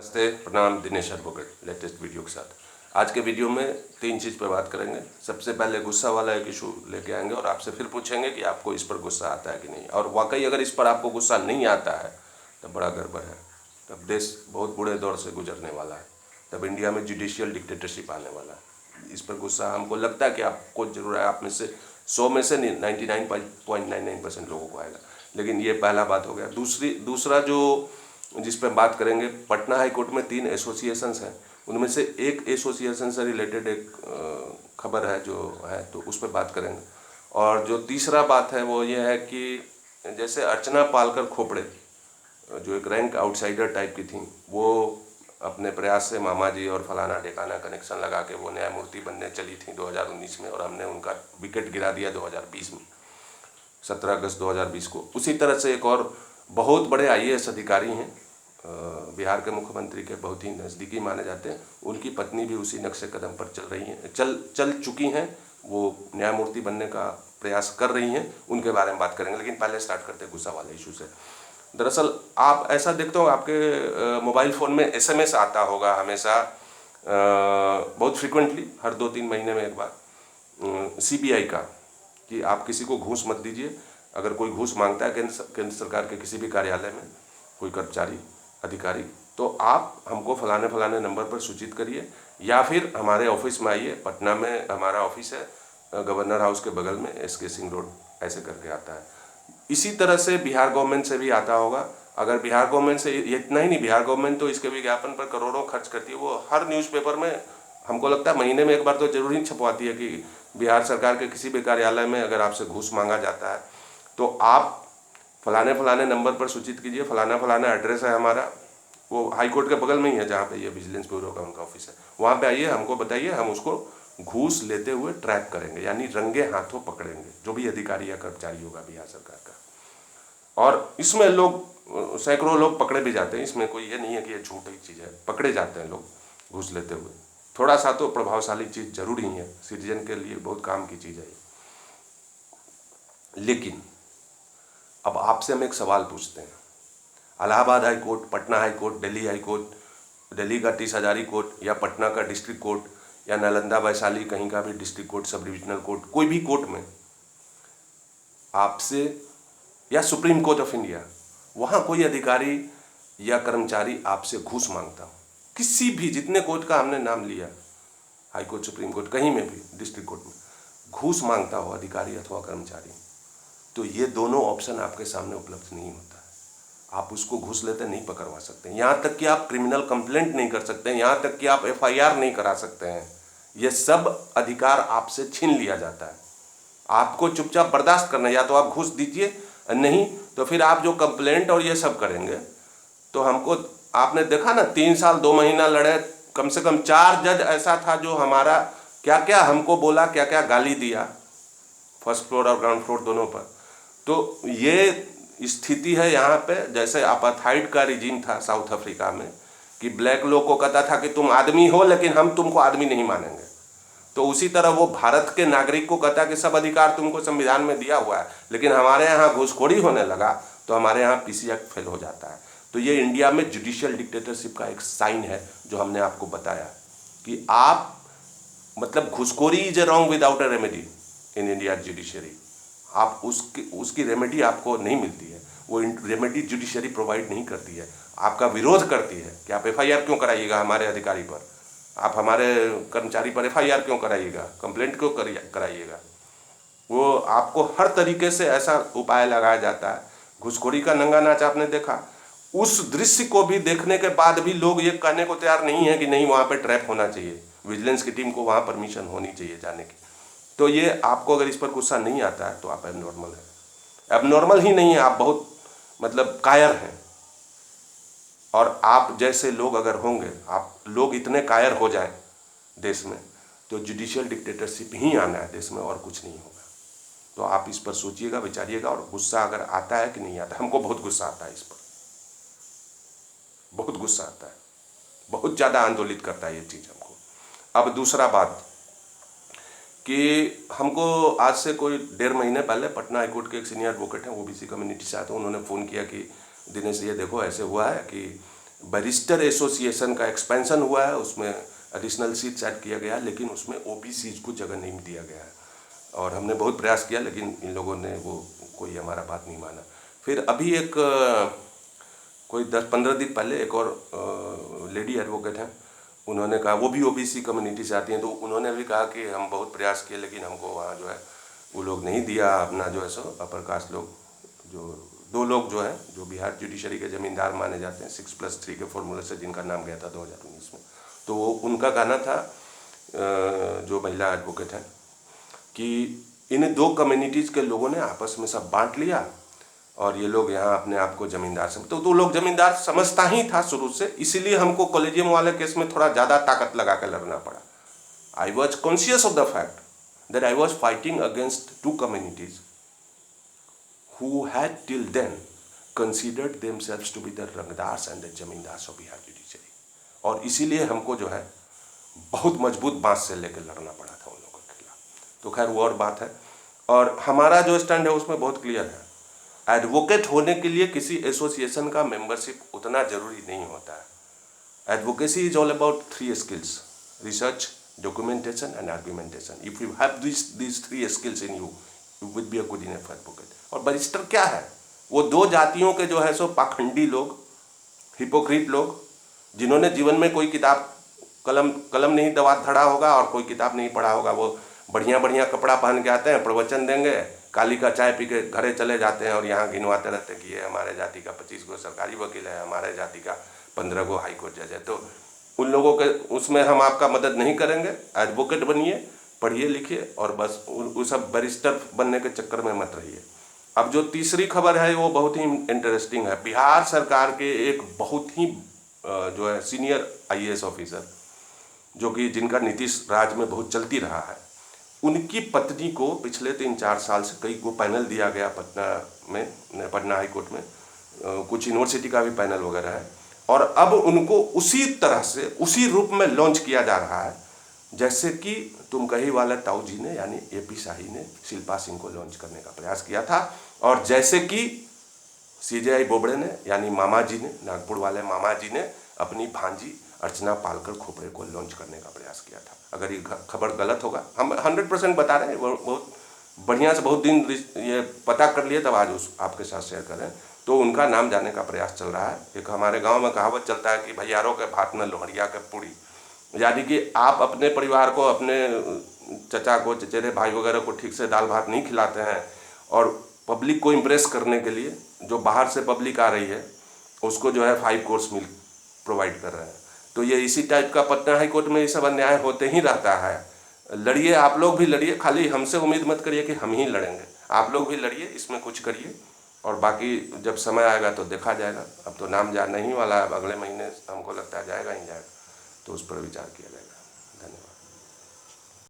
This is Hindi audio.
नमस्ते, प्रणाम। दिनेश एडवोकेट लेटेस्ट वीडियो के साथ। आज के वीडियो में 3 चीज़ पर बात करेंगे। सबसे पहले गुस्सा वाला एक इशू लेके आएंगे और आपसे फिर पूछेंगे कि आपको इस पर गुस्सा आता है कि नहीं, और वाकई अगर इस पर आपको गुस्सा नहीं आता है तो बड़ा गड़बड़ है। तब देश बहुत बुरे दौर से गुजरने वाला है, तब इंडिया में जुडिशियल डिक्टेटरशिप आने वाला है। इस पर गुस्सा हमको लगता है कि आपको जरूर है, आप में से 100 में से 99.99% लोगों को आएगा। लेकिन ये पहला बात हो गया। दूसरा जो जिस पर बात करेंगे, पटना हाई कोर्ट में 3 एसोसिएशंस हैं, उनमें से एक एसोसिएशन से रिलेटेड एक खबर है जो है, तो उस पर बात करेंगे। और जो तीसरा बात है वो ये है कि जैसे अर्चना पालकर खोपड़े जो एक रैंक आउटसाइडर टाइप की थी, वो अपने प्रयास से मामा जी और फलाना ढेकाना कनेक्शन लगा के वो न्यायमूर्ति बनने चली थी 2019 में, और हमने उनका विकेट गिरा दिया 2020 में, 17 अगस्त 2020 को। उसी तरह से एक और बहुत बड़े आईएएस अधिकारी हैं, बिहार के मुख्यमंत्री के बहुत ही नज़दीकी माने जाते हैं, उनकी पत्नी भी उसी नक्शे कदम पर चल रही हैं, चल चुकी हैं, वो न्यायमूर्ति बनने का प्रयास कर रही हैं। उनके बारे में बात करेंगे, लेकिन पहले स्टार्ट करते हैं गुस्सा वाले इशू से। दरअसल आप ऐसा देखते हो, आपके मोबाइल फ़ोन में एसएमएस आता होगा हमेशा, बहुत फ्रिक्वेंटली, हर 2-3 महीने में एक बार, सीबीआई का, कि आप किसी को घूस मत दीजिए। अगर कोई घूस मांगता है केंद्र सरकार के किसी भी कार्यालय में कोई कर्मचारी अधिकारी, तो आप हमको फलाने फलाने नंबर पर सूचित करिए, या फिर हमारे ऑफिस में आइए। पटना में हमारा ऑफिस है, गवर्नर हाउस के बगल में, एसके सिंह रोड, ऐसे करके आता है। इसी तरह से बिहार गवर्नमेंट से भी आता होगा। अगर बिहार गवर्नमेंट से ये इतना ही नहीं, बिहार गवर्नमेंट तो इसके विज्ञापन पर करोड़ों खर्च करती है। वो हर न्यूज़पेपर में, हमको लगता है महीने में एक बार तो जरूर ही छपवाती है कि बिहार सरकार के किसी भी कार्यालय में अगर आपसे घूस मांगा जाता है तो आप फलाने फलाने नंबर पर सूचित कीजिए, फलाना फलाना एड्रेस है हमारा, वो हाई कोर्ट के बगल में ही है जहाँ पे ये विजिलेंस ब्यूरो का उनका ऑफिस है, वहाँ पे आइए, हमको बताइए, हम उसको घूस लेते हुए ट्रैक करेंगे, यानी रंगे हाथों पकड़ेंगे, जो भी अधिकारी या कर्मचारी होगा बिहार सरकार का। और इसमें लोग, सैकड़ों लोग पकड़े भी जाते हैं, इसमें कोई ये नहीं है कि ये झूठी चीज़ है, पकड़े जाते हैं लोग घूस लेते हुए। थोड़ा सा तो प्रभावशाली चीज़ जरूर ही है, सिटीजन के लिए बहुत काम की चीज़ है। लेकिन अब आपसे हम एक सवाल पूछते हैं। Allahabad high court, Patna high court, Delhi high court, Delhi का 30 हजारी कोर्ट, या पटना का डिस्ट्रिक्ट कोर्ट, या नालंदा वैशाली कहीं का भी district court, sub divisional court, कोई भी कोर्ट में आपसे, या सुप्रीम कोर्ट ऑफ इंडिया, वहाँ कोई अधिकारी या कर्मचारी आपसे घूस मांगता हो, किसी भी, जितने कोर्ट का हमने नाम लिया, हाई कोर्ट, सुप्रीम कोर्ट, कहीं में भी, डिस्ट्रिक्ट कोर्ट में घूस मांगता हो अधिकारी अथवा कर्मचारी, तो ये दोनों ऑप्शन आपके सामने उपलब्ध नहीं होता है। आप उसको घूस लेते नहीं पकड़वा सकते, यहाँ तक कि आप क्रिमिनल कंप्लेंट नहीं कर सकते, यहाँ तक कि आप एफआईआर नहीं करा सकते हैं। ये सब अधिकार आपसे छीन लिया जाता है। आपको चुपचाप बर्दाश्त करना है, या तो आप घूस दीजिए, नहीं तो फिर आप जो कंप्लेंट और ये सब करेंगे तो हमको, आपने देखा ना, 3 साल 2 महीना लड़े, कम से कम 4 जज ऐसा था जो हमारा क्या क्या हमको बोला, क्या क्या गाली दिया, फर्स्ट फ्लोर और ग्राउंड फ्लोर दोनों पर। तो ये स्थिति है यहाँ पे, जैसे अपार्थाइड का रिजीम था साउथ अफ्रीका में, कि ब्लैक लोग को कहता था कि तुम आदमी हो लेकिन हम तुमको आदमी नहीं मानेंगे, तो उसी तरह वो भारत के नागरिक को कहता कि सब अधिकार तुमको संविधान में दिया हुआ है, लेकिन हमारे यहाँ घूसखोरी होने लगा तो हमारे यहाँ पीसी एक्ट फेल हो जाता है। तो ये इंडिया में जुडिशियल डिक्टेटरशिप का एक साइन है, जो हमने आपको बताया कि आप, मतलब घूसखोरी is a wrong without A remedy in India judiciary. आप उसकी रेमेडी आपको नहीं मिलती है, वो रेमेडी जुडिशरी प्रोवाइड नहीं करती है, आपका विरोध करती है कि आप एफआईआर क्यों कराइएगा हमारे अधिकारी पर, आप हमारे कर्मचारी पर एफआईआर क्यों कराइएगा, कंप्लेंट क्यों कराइएगा। वो आपको हर तरीके से ऐसा उपाय लगाया जाता है। घूसखोरी का नंगा नाच आपने देखा, उस दृश्य को भी देखने के बाद भी लोग ये कहने को तैयार नहीं है कि नहीं, वहाँ पर ट्रैप होना चाहिए, विजिलेंस की टीम को वहाँ परमिशन होनी चाहिए जाने की। तो ये आपको अगर इस पर गुस्सा नहीं आता है तो आप एबनॉर्मल है, एबनॉर्मल ही नहीं है, आप बहुत मतलब कायर हैं। और आप जैसे लोग अगर होंगे, आप लोग इतने कायर हो जाएं देश में, तो जुडिशियल डिक्टेटरशिप ही आना है देश में, और कुछ नहीं होगा। तो आप इस पर सोचिएगा, विचारिएगा, और गुस्सा अगर आता है कि नहीं आता। हमको बहुत गुस्सा आता है, इस पर बहुत गुस्सा आता है, बहुत ज़्यादा आंदोलित करता है ये चीज़ हमको। अब दूसरा बात कि हमको आज से कोई 1.5 महीने पहले पटना हाईकोर्ट के एक सीनियर एडवोकेट हैं, ओबीसी कम्युनिटी से आते हैं, उन्होंने फ़ोन किया कि दिनेश ये देखो ऐसे हुआ है कि बैरिस्टर एसोसिएशन का एक्सपेंशन हुआ है, उसमें एडिशनल सीट्स ऐड किया गया, लेकिन उसमें ओबीसीज को जगह नहीं दिया गया है। और हमने बहुत प्रयास किया, लेकिन इन लोगों ने वो कोई हमारा बात नहीं माना। फिर अभी एक कोई 10-15 दिन पहले एक और लेडी एडवोकेट हैं, उन्होंने कहा, वो भी ओबीसी कम्युनिटी से आती हैं, तो उन्होंने भी कहा कि हम बहुत प्रयास किए, लेकिन हमको वहाँ जो है वो लोग नहीं दिया अपना जो है सो अपर कास्ट लोग, जो 2 लोग जो हैं जो बिहार जुडिशरी के ज़मींदार माने जाते हैं 6+3 के फॉर्मूले से, जिनका नाम गया था 2019 में। तो वो उनका कहना था, जो महिला एडवोकेट हैं, कि इन 2 कम्युनिटीज़ के लोगों ने आपस में सब बांट लिया और ये लोग यहाँ अपने आप को जमींदार समझ, तो 2 लोग जमींदार समझता ही था शुरू से, इसीलिए हमको कॉलेजियम वाले केस में थोड़ा ज़्यादा ताकत लगा कर लड़ना पड़ा। I was conscious of the fact that I was fighting against 2 communities who had till then considered themselves to be the रंगदार्स and the zamindars of Bihar judiciary, और इसीलिए हमको जो है बहुत मजबूत बांस से लेकर लड़ना पड़ा था उन लोगों के खिलाफ। तो खैर वो और बात है, और हमारा जो स्टैंड है उसमें बहुत क्लियर है। एडवोकेट होने के लिए किसी एसोसिएशन का मेंबरशिप उतना जरूरी नहीं होता है। Advocacy is all about 3 skills: research, documentation and argumentation. If you have these 3 skills in you, you would be a good enough advocate. और बैरिस्टर क्या है? वो 2 जातियों के जो है सो पाखंडी लोग, हिपोक्रीट लोग, जिन्होंने जीवन में कोई किताब कलम नहीं दबा धड़ा होगा और कोई किताब नहीं पढ़ा होगा। वो बढ़िया कपड़ा पहन के आते हैं, प्रवचन देंगे, काली का चाय पी के घरे चले जाते हैं और यहाँ गिनवाते रहते हैं कि ये हमारे जाति का 25 गो सरकारी वकील है, हमारे जाति का 15 गो हाई कोर्ट जज है। तो उन लोगों के उसमें हम आपका मदद नहीं करेंगे। एडवोकेट बनिए, पढ़िए लिखिए, और बस उस सब बैरिस्टर बनने के चक्कर में मत रहिए। अब जो तीसरी खबर है वो बहुत ही इंटरेस्टिंग है। बिहार सरकार के एक बहुत ही जो है सीनियर IAS ऑफिसर, जो कि जिनका नीतीश राज में बहुत चलती रहा है, उनकी पत्नी को पिछले 3-4 साल से कई को पैनल दिया गया पटना हाई कोर्ट में, कुछ यूनिवर्सिटी का भी पैनल वगैरह है, और अब उनको उसी तरह से उसी रूप में लॉन्च किया जा रहा है जैसे कि तुम कही वाला ताऊ जी ने, यानी AP शाही ने शिल्पा सिंह को लॉन्च करने का प्रयास किया था, और जैसे कि CJI बोबड़े ने, यानी मामा जी ने, नागपुर वाले मामा जी ने अपनी भांजी अर्चना पालकर खोपड़े को लॉन्च करने का प्रयास किया था। अगर ये खबर गलत होगा, हम 100% बता रहे हैं, बहुत बढ़िया से बहुत दिन ये पता कर लिए, तब आज आपके साथ शेयर कर रहे हैं। तो उनका नाम जाने का प्रयास चल रहा है। एक हमारे गांव में कहावत चलता है कि भैयारों के भात में लोहड़िया के पूड़ी, यानी कि आप अपने परिवार को, अपने चचा को, चचेरे भाई वगैरह को ठीक से दाल भात नहीं खिलाते हैं, और पब्लिक को इम्प्रेस करने के लिए जो बाहर से पब्लिक आ रही है उसको जो है 5 कोर्स मील प्रोवाइड कर रहे हैं। तो ये इसी टाइप का पटना हाई कोर्ट में ये सब अन्याय होते ही रहता है। लड़िए, आप लोग भी लड़िए, खाली हमसे उम्मीद मत करिए कि हम ही लड़ेंगे, आप लोग भी लड़िए, इसमें कुछ करिए, और बाकी जब समय आएगा तो देखा जाएगा। अब तो नाम जाने ही वाला है, अगले महीने हमको लगता है जाएगा ही जाएगा, तो उस पर विचार किया जाएगा। धन्यवाद।